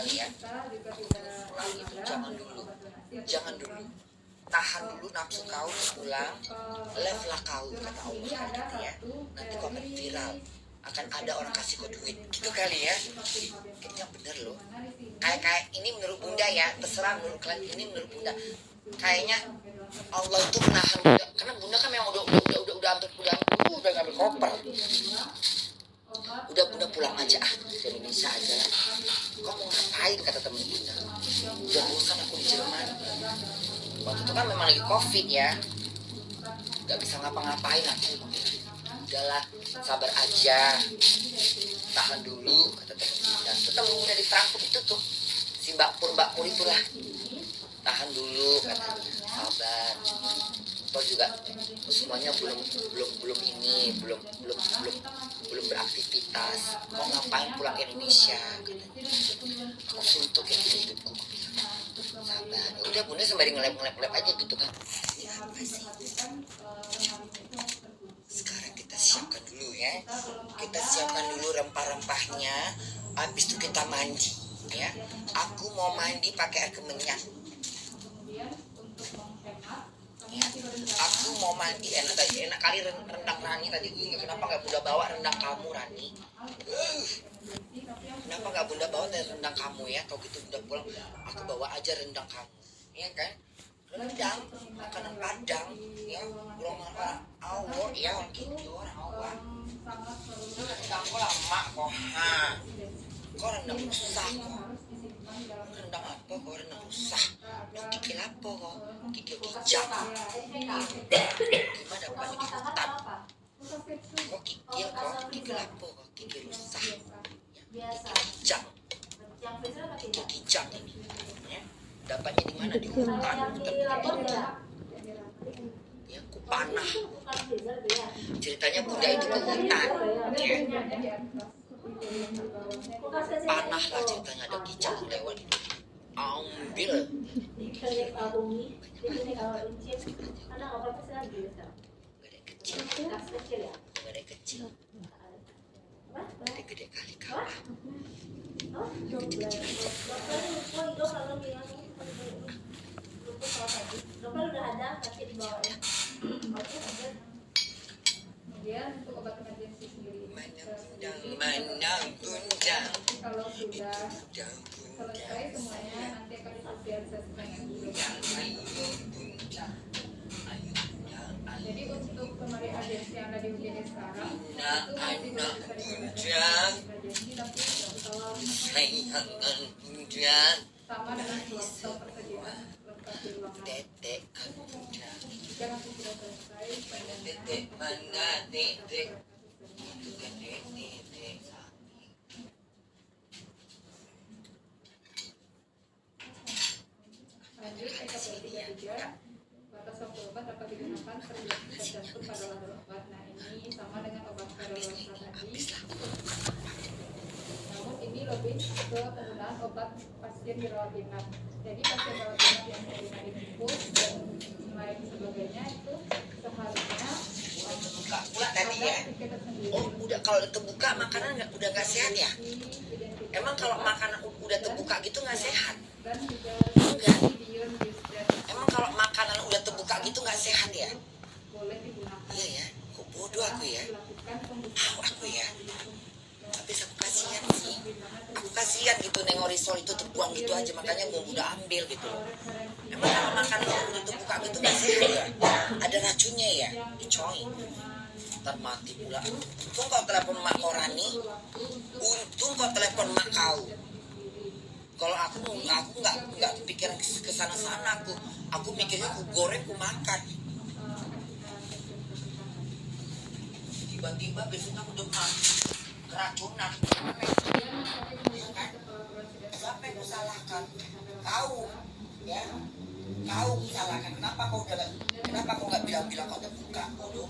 kali ya, pulang itu jangan dulu, tahan dulu nafsu kau pulang, live lah kau kata Allah gitu ya. Nanti kau akan viral, akan ada orang kasih kau duit gitu kali ya. Kayaknya bener loh, kayak ini menurut bunda ya, terserah menurut kalian, ini menurut bunda kayaknya Allah itu menahan bunda, karena bunda kan memang udah hampir pulang, udah ngambil koper, udah bunda pulang aja ke Indonesia aja lah. Kau mau ngapain kata temen bunda, udah bosan aku di Jerman. Waktu itu kan memang lagi covid ya, nggak bisa ngapa-ngapain aku. Udahlah sabar aja, tahan dulu kata temen bunda. Ketemu bunda di Frankfurt itu tuh, si Mbak Pur itulah, tahan dulu katanya, sabar. Kau juga semuanya belum beraktivitas, mau ngapain pulang ke Indonesia katanya. Aku suntuk kayak gini hidupku, sabar. Ya udah bunda sembari ngelep aja gitu kan. Ini apa sih? Sekarang kita siapkan dulu ya, kita siapkan dulu rempah-rempahnya. Habis itu kita mandi ya. Aku mau mandi pakai air kemenyan ya. Aku mau mandi, enak kali rendang Rani tadi. Kenapa nggak bunda bawa rendang kamu Rani? Kenapa nggak bunda bawa rendang kamu ya? Kalau gitu bunda pulang aku bawa aja rendang kamu ya kan. Rendang makanan Padang ya, belum apa awor ya gitu orang awor. Rendang kok lama kok, kok rendang susah kok. Rendang apa kok rendang susah? Kikil apa kok? Kikil kijang. Gimana dapatnya di hutan? Kok kikil apa kok? Kikil rusah. Kikil kijang. Kikil kijang ini. Ya. Dapatnya di mana? Di hutan tinggi. Ya, Kupanah. Ceritanya bunda itu ke hutan. Ya. Panah lah ceritanya, ada kijang lewat itu. Ambil. Gak ada kecil. Gede kali kalah. Kecil aja. Kemudian untuk obat emergensi sendiri, mana bundang, kalau sudah selesai semuanya nanti akan disosialisasikan yang dulu. Jadi untuk pemeri agensi yang ada di UGD sekarang itu masih belum bisa digunakan emergensi, tapi sama dengan dokter persediaan lengkap di ruangan. Jika nanti sudah selesai, lanjut PKP 33, batas waktu obat dapat digunakan tergantung pada kadar obat. Nah ini sama dengan obat kadaluarsa tadi, namun ini lebih ke penggunaan obat pasien dirawat inap. Jadi pasien rawat inap yang menerima infus dan lain sebagainya itu seharusnya buka pula tadi ya. Oh udah, kalau terbuka makanan udah nggak sehat ya? Emang kalau makanan udah terbuka gitu nggak sehat? Enggak. Emang kalau makanan udah terbuka gitu nggak sehat ya? Iya ya, kok bodoh aku ya. Aku ya. Habis aku kasihan sih. Aku kasihan gitu nengok risol itu terbuang gitu aja, makanya gue udah ambil gitu loh. Emang kalau makanan udah terbuka gitu nggak sehat ya? Ada racunnya ya? Coy. Ntar mati pula. Untung kau telepon mak kau Rani. Untung kau telepon mak kau. Kalau aku nggak kepikiran ke sana aku mikirnya aku goreng aku makan. Tiba-tiba besoknya aku demam, keracunan. Ya kan? Siapa yang salahkan? Kau, ya? Kau salahkan. Kenapa kau nggak bilang kau terbuka? Bodoh.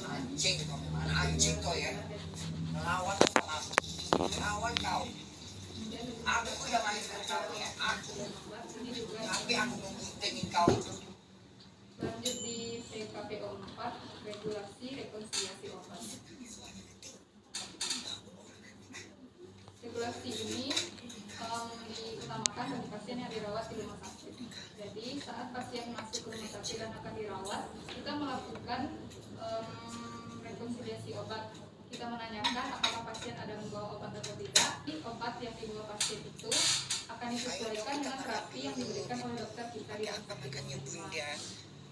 Anjing kau, mana anjing kau ya? Melawan sama aku. Melawan kau. Aku udah maniskan kau ya, tapi aku mengguntingin kau. Lanjut di PKPO 4, regulasi rekonsiliasi obat. Regulasi ini diutamakan bagi pasien yang dirawat di rumah sakit. Jadi saat pasien masuk ke rumah sakit dan akan dirawat, kita melakukan rekonsiliasi obat. Kita menanyakan apakah pasien ada membawa obat atau tidak. Obat yang dibawa pasien itu akan disesuaikan dengan terapi yang diberikan oleh dokter kita di rumah sakit. Makanya bunda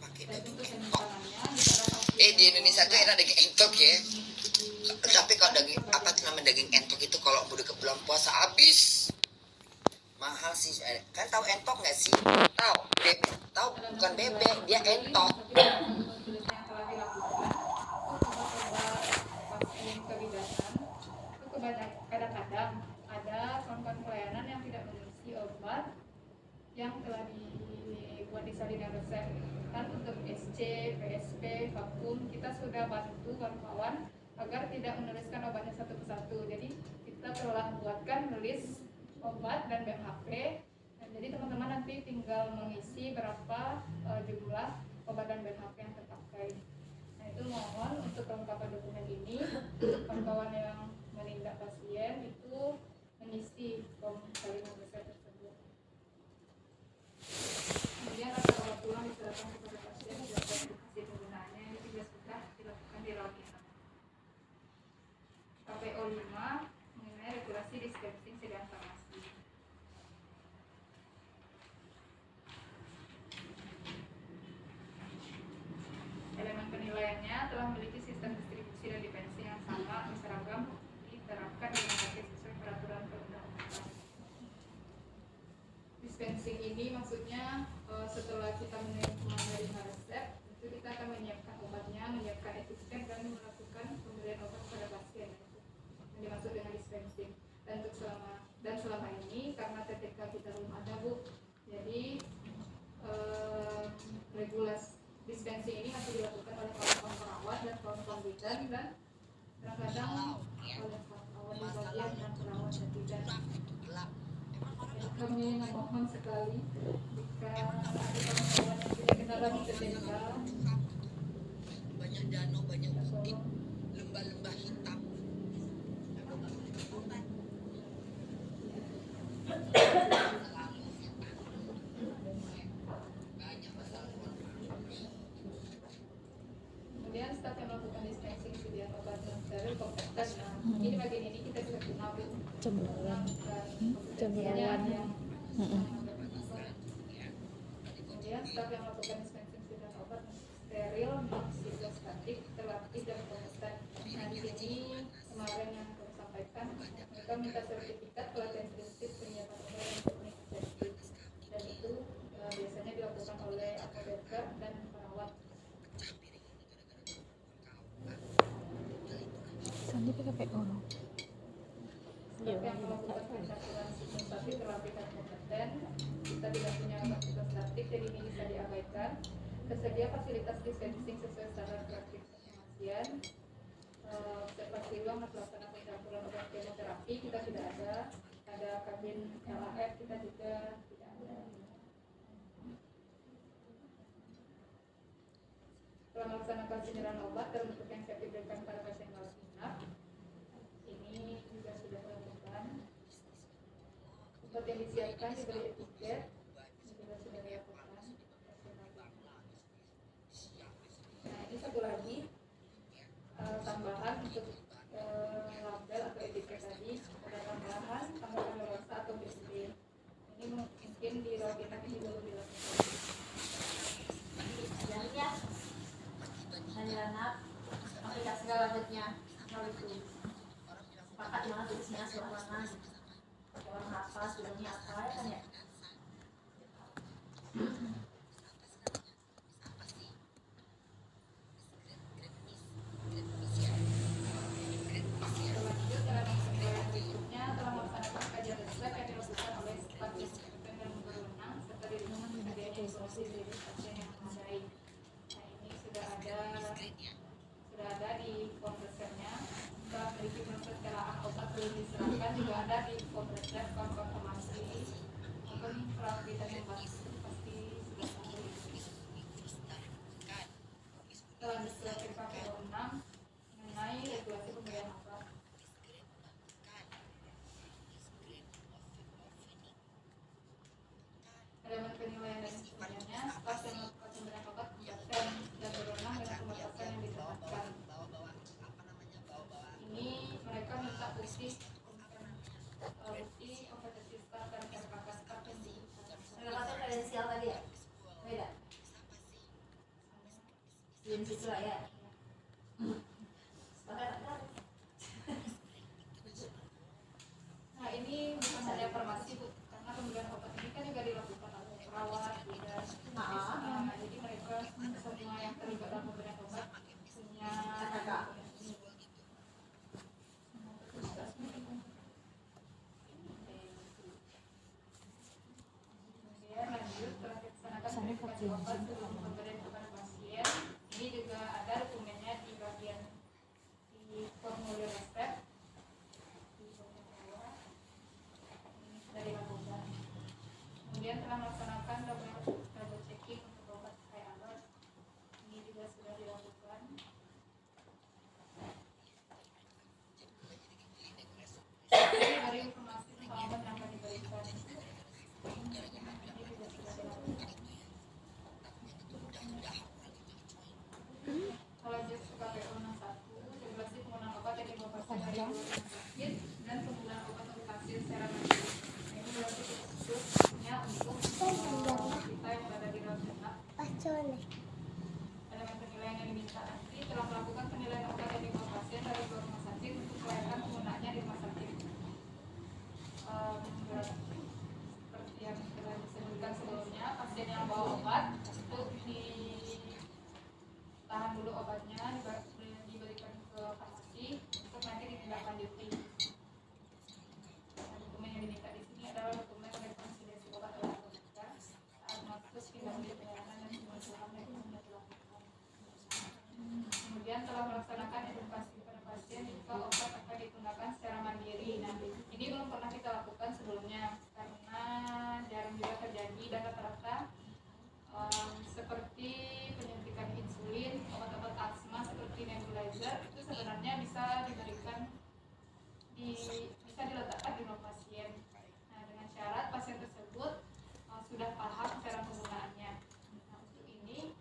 pakai Dan daging untuk entok. penyimpanan jika ada pasien Di Indonesia tuh enak daging entok ya. Tapi kalau daging apa tuh namanya daging entok itu kalau udah ke bulan puasa habis. Mahal sih. Kan tahu entok nggak sih? Tahu. Tahu bukan bebek, dia entok. Kadang-kadang ada kawan-kawan pelayanan yang tidak mengisi obat yang telah dibuat di salinan resep. Kan untuk SC, PSP, vakum kita sudah bantu kawan-kawan agar tidak menuliskan obatnya satu persatu. Jadi kita telah buatkan menulis obat dan BMHP. Dan jadi teman-teman nanti tinggal mengisi berapa jumlah obat dan BMHP yang terpakai. Nah itu mohon untuk kelengkapan dokumen ini, kawan-kawan yang menindak pasien itu mengisi form salinan resep tersebut. Kemudian rasa obat pulang diserahkan kepada pasien dan verifikasi penggunaannya ini juga sudah dilakukan di rawat inap. KPO 5 mengenai regulasi dispensing sediaan farmasi. Elemen penilaiannya telah memiliki sistem distribusi dan dispensing yang sama dan seragam diterapkan di rumah sakit sesuai peraturan perundang-undangan. Dispensing ini maksudnya setelah kita menerima resep, itu kita akan menyiapkan obatnya, menyiapkan etiket dan melakukan pemberian obat kepada pasien. Yang dimaksud dengan dispensing. Dan selama ini karena TTK kita belum ada Bu, jadi regulasi dispensing ini masih dilakukan oleh kawan-kawan perawat dan kawan-kawan bidan dan kadang-kadang oleh kawan-kawan di bagian dan perawat dan bidan. Kami memohon sekali jika ada kawan-kawan yang tidak mengalami TTK, Banyak danau, banyak bukit, lembah-lembah hitam. kemudian staf yang melakukan dispensing sediaan obat dan steril kompeten. Nah, ini bagian ini kita sudah kenal Bu. Cemburuan yang kemudian staf yang melakukan dispensing sediaan obat steril, statik, terlatih dan kompeten. Nah di sini kemarin yang kami sampaikan, mereka minta sertifikat pelatihan prinsip penyiapan obat dan teknik dispensing, dan itu biasanya dilakukan oleh apoteker dan perawat. Sandi PKPO. Staf yang melakukan pencaturan administratif terlatih dan kompeten, kita tidak punya kapasitas statik, jadi ini bisa diabaikan. Tersedia fasilitas dispensing sesuai standar praktik kefarmasian. Observasi ruang dan pelaksanaan pencampuran obat kemoterapi kita tidak ada. Ada kabin LAF kita juga tidak ada. Telah melaksanakan penyerahan obat dalam bentuk yang siap diberikan pada pasien rawat inap. Ini juga sudah dilakukan. Obat yang disiapkan diberi etiket, ini juga sudah dilakukan. Nah ini satu lagi tambahan untuk label atau etiket tadi, ada tambahan tanggal leluasa atau BSD. Ini mungkin di rawat inap ini belum dilakukan. Ya, anak aplikasi selanjutnya kalau itu sepakat mana tulisnya surat mana warna apa judulnya apa ya kan ya. Selanjutnya berikutnya telah melaksanakan kajian resep yang dilakukan oleh staf dispensing dan berwenang serta didukung dengan informasi dari pasien yang memadai. Nah ini sudah ada di form resepnya. Setelah memiliki proses pelayanan obat belum diserahkan juga ada di form resep konfirmasi maupun perawat kita yang pasti sudah tahu. Selanjutnya KPO 6 mengenai regulasi pemberian obat. obat sebelum pemberian kepada pasien. Ini juga ada dokumennya di bagian di formulir resep di bagian bawah. Ini sudah dilakukan. Kemudian telah melaksanakan double checking untuk obat alert. Ini juga sudah dilakukan. Ini dari informasi tentang obat yang akan diberikan. Ini juga sudah dilakukan. Kalau just KPO 61, regulasi penggunaan obat yang dibawa pasien dari luar rumah sakit dan penggunaan obat untuk pasien secara mandiri. Nah, ini berarti khususnya untuk kita yang berada di rawat inap. Elemen penilaian yang diminta nanti telah melakukan penilaian obat yang dibawa pasien dari luar rumah sakit untuk kelayakan penggunaannya di rumah sakit. Berarti seperti yang telah disebutkan sebelumnya, pasien yang bawa obat itu ditahan dulu obatnya, diberikan ke farmasi untuk nanti ditindaklanjuti. Nah, dokumen yang diminta di sini adalah dokumen rekonsiliasi obat oleh apoteker saat masuk tindak lanjut penanganan dan penyelesaian yang dilakukan. Kemudian telah melaksanakan edukasi kepada pasien jika obat akan digunakan secara mandiri. Nah, ini belum pernah kita lakukan sebelumnya karena jarang juga terjadi dan rata-rata seperti penyuntikan insulin, obat-obat asma seperti nebulizer itu sebenarnya bisa diberikan bisa diletakkan di rumah pasien. Nah, dengan syarat pasien tersebut sudah paham cara penggunaannya. Nah, untuk ini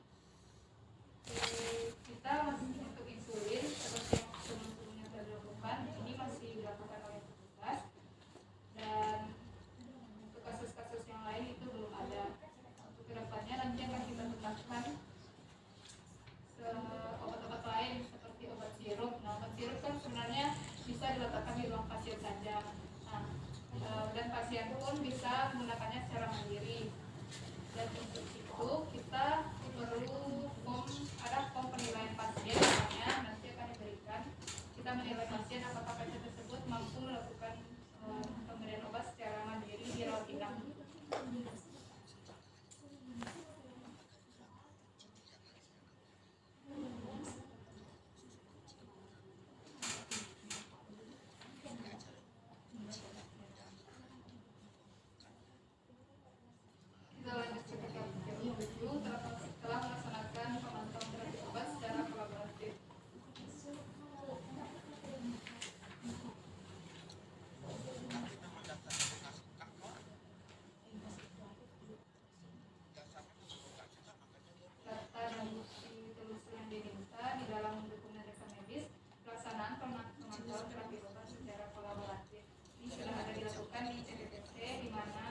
kita masih untuk insulin seperti yang sebelum-sebelumnya sudah dilakukan, ini masih dilakukan oleh petugas, dan untuk kasus-kasus yang lain itu belum ada. Untuk kedepannya nanti akan kita tetapkan obat-obat lain seperti obat sirup. Nah, obat sirup kan sebenarnya bisa diletakkan di ruang pasien saja. Nah, dan pasien pun bisa menggunakannya secara mandiri. Dan untuk itu kita perlu ada form penilaian pasien, namanya nanti akan diberikan. Kita menilai pasien apakah pasien tersebut mampu melakukan pemberian obat secara mandiri di rawat inap. Kita lanjut ke KPU 7, telah melaksanakan pemantauan terapi obat secara kolaboratif. Data dan bukti telusur yang diminta di dalam dokumen rekam medis pelaksanaan pemantauan terapi obat secara kolaboratif. Ini sudah ada dilakukan di CPPT, di mana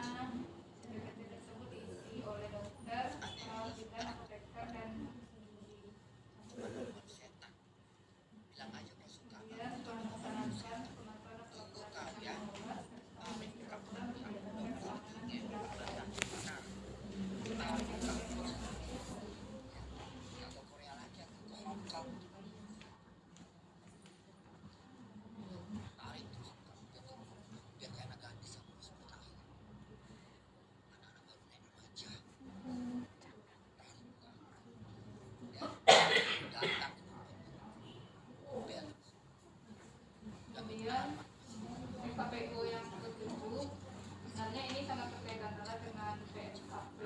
CPPT tersebut diisi oleh dokter, perawat bidan, apoteker, dan kemudian telah melaksanakan pemantauan kolaboratif dengan obat serta melakukan keamanan kemudian KPU yang ke-7 sebenarnya ini sangat berkaitan dengan PSKP,